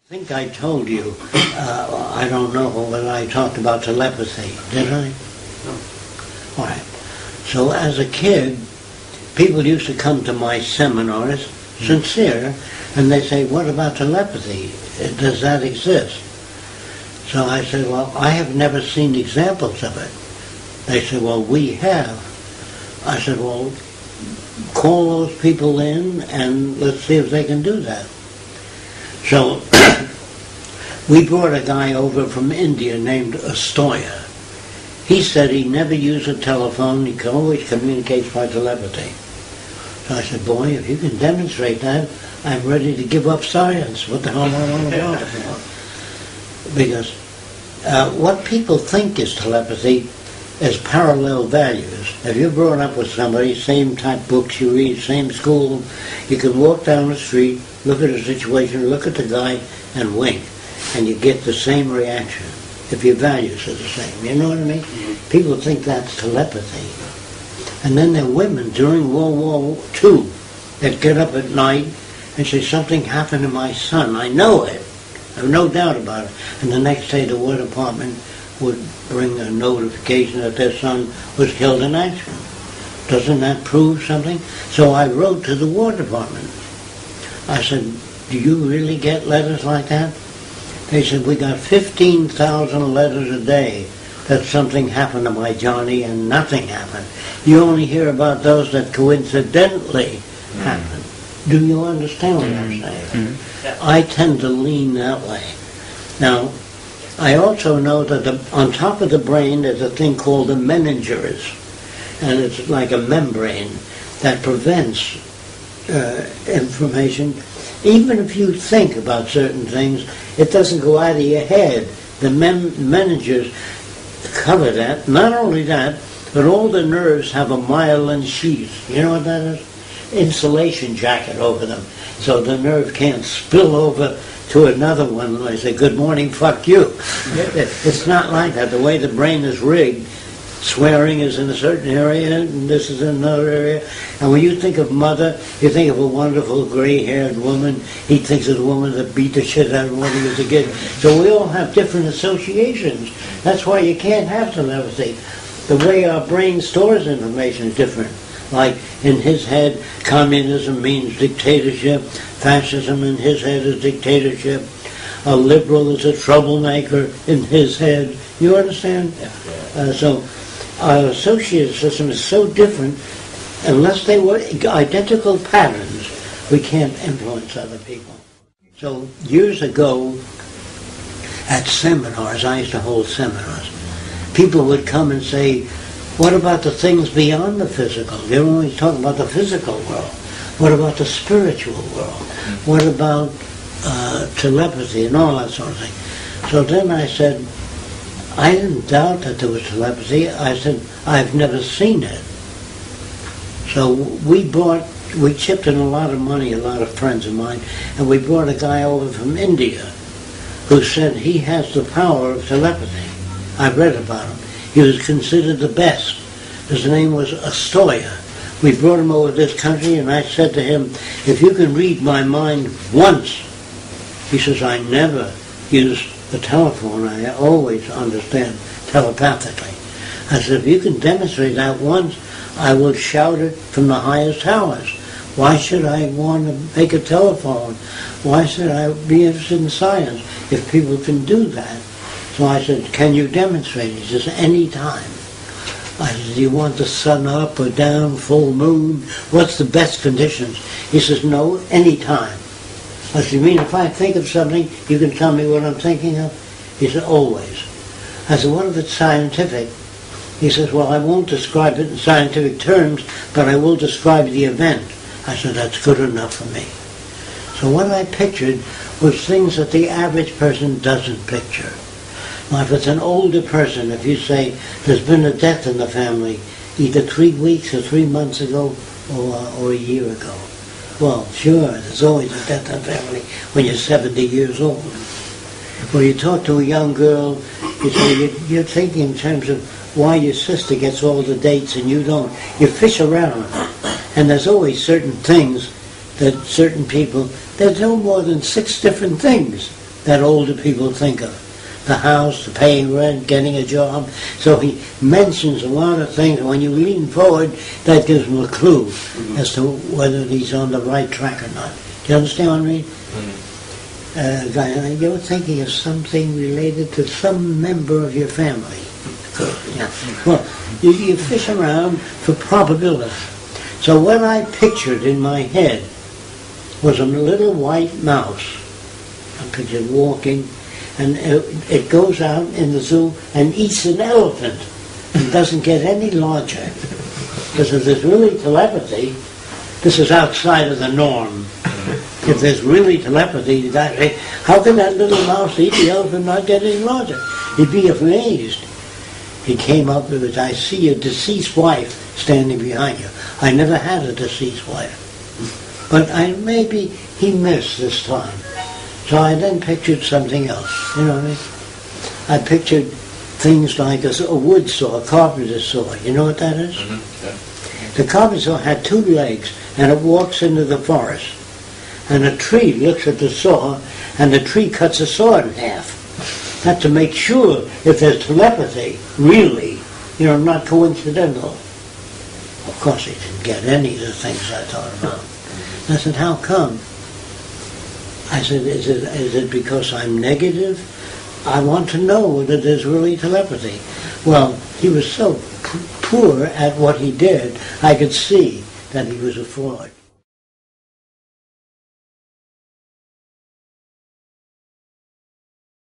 I think I told you, I don't know whether I talked about telepathy, did I? No. All right. So as a kid, people used to come to my seminars, sincere, and they say, what about telepathy? Does that exist? So I said, well, I have never seen examples of it. They said, well, we have. I said, well, call those people in and let's see if they can do that. So we brought a guy over from India named Astoya. He said he never used a telephone, he could always communicate by telepathy. So I said, boy, if you can demonstrate that, I'm ready to give up science. What the hell am I on about? Because what people think is telepathy is parallel values. If you're growing up with somebody, same type books you read, same school, you can walk down the street, look at a situation, look at the guy, and wink, and you get the same reaction if your values are the same. You know what I mean? Mm-hmm. People think that's telepathy. And then there are women during World War II that get up at night and say, something happened to my son. I know it. I have no doubt about it. And the next day the War Department would bring a notification that their son was killed in action. Doesn't that prove something? So I wrote to the War Department. I said, do you really get letters like that? They said, we got 15,000 letters a day that something happened to my Johnny and nothing happened. You only hear about those that coincidentally happen. Do you understand what I'm saying? I tend to lean that way. Now, I also know that on top of the brain there's a thing called the meninges, and it's like a membrane that prevents information. Even if you think about certain things, it doesn't go out of your head. The meninges cover that. Not only that, but all the nerves have a myelin sheath. You know what that is? Insulation jacket over them. So the nerve can't spill over to another one. They say, good morning, fuck you. It's not like that. The way the brain is rigged, swearing is in a certain area, and this is in another area. And when you think of mother, you think of a wonderful gray-haired woman. He thinks of the woman that beat the shit out of him when he was a kid. So we all have different associations. That's why you can't have telepathy. The way our brain stores information is different. Like in his head, communism means dictatorship. Fascism in his head is dictatorship. A liberal is a troublemaker in his head. You understand? So our associated system is so different. Unless they were identical patterns, we can't influence other people. So years ago, at seminars, I used to hold seminars, people would come and say, what about the things beyond the physical? They're always talking about the physical world. What about the spiritual world? What about telepathy and all that sort of thing? So then I said, I didn't doubt that there was telepathy. I said, I've never seen it. So we chipped in a lot of money, a lot of friends of mine, and we brought a guy over from India who said he has the power of telepathy. I read about him. He was considered the best. His name was Astoya. We brought him over this country, and I said to him, if you can read my mind once, he says, I never use the telephone. I always understand telepathically. I said, if you can demonstrate that once, I will shout it from the highest towers. Why should I want to make a telephone? Why should I be interested in science if people can do that? So I said, can you demonstrate? He says, any time. I said, do you want the sun up or down, full moon? What's the best conditions? He says, no, any time. I said, you mean if I think of something, you can tell me what I'm thinking of? He said, always. I said, what if it's scientific? He says, well, I won't describe it in scientific terms, but I will describe the event. I said, that's good enough for me. So what I pictured was things that the average person doesn't picture. Now, if it's an older person, if you say there's been a death in the family, either 3 weeks or 3 months ago or a year ago, well, sure, there's always a death in the family when you're 70 years old. When you talk to a young girl, you say you're thinking in terms of why your sister gets all the dates and you don't. You fish around, and there's always certain things that certain people, there's no more than 6 different things that older people think of. The house, the paying rent, getting a job. So he mentions a lot of things. When you lean forward, that gives him a clue as to whether he's on the right track or not. Do you understand what I mean? You're thinking of something related to some member of your family. Yeah. Well, you fish around for probability. So what I pictured in my head was a little white mouse. I pictured walking, and it goes out in the zoo and eats an elephant and doesn't get any larger. Because if there's really telepathy, this is outside of the norm. If there's really telepathy, how can that little mouse eat the elephant and not get any larger? He'd be amazed. He came up with it. I see a deceased wife standing behind you. I never had a deceased wife. But maybe he missed this time. So I then pictured something else. You know what I mean? I pictured things like a wood saw, a carpenter's saw. You know what that is? Mm-hmm. Yeah. The carpenter's saw had 2 legs, and it walks into the forest. And a tree looks at the saw, and the tree cuts the saw in half. That's to make sure if there's telepathy, really, not coincidental. Of course, he didn't get any of the things I thought about. I said, how come? I said, is it because I'm negative? I want to know whether there's really telepathy. Well, he was so poor at what he did, I could see that he was a fraud.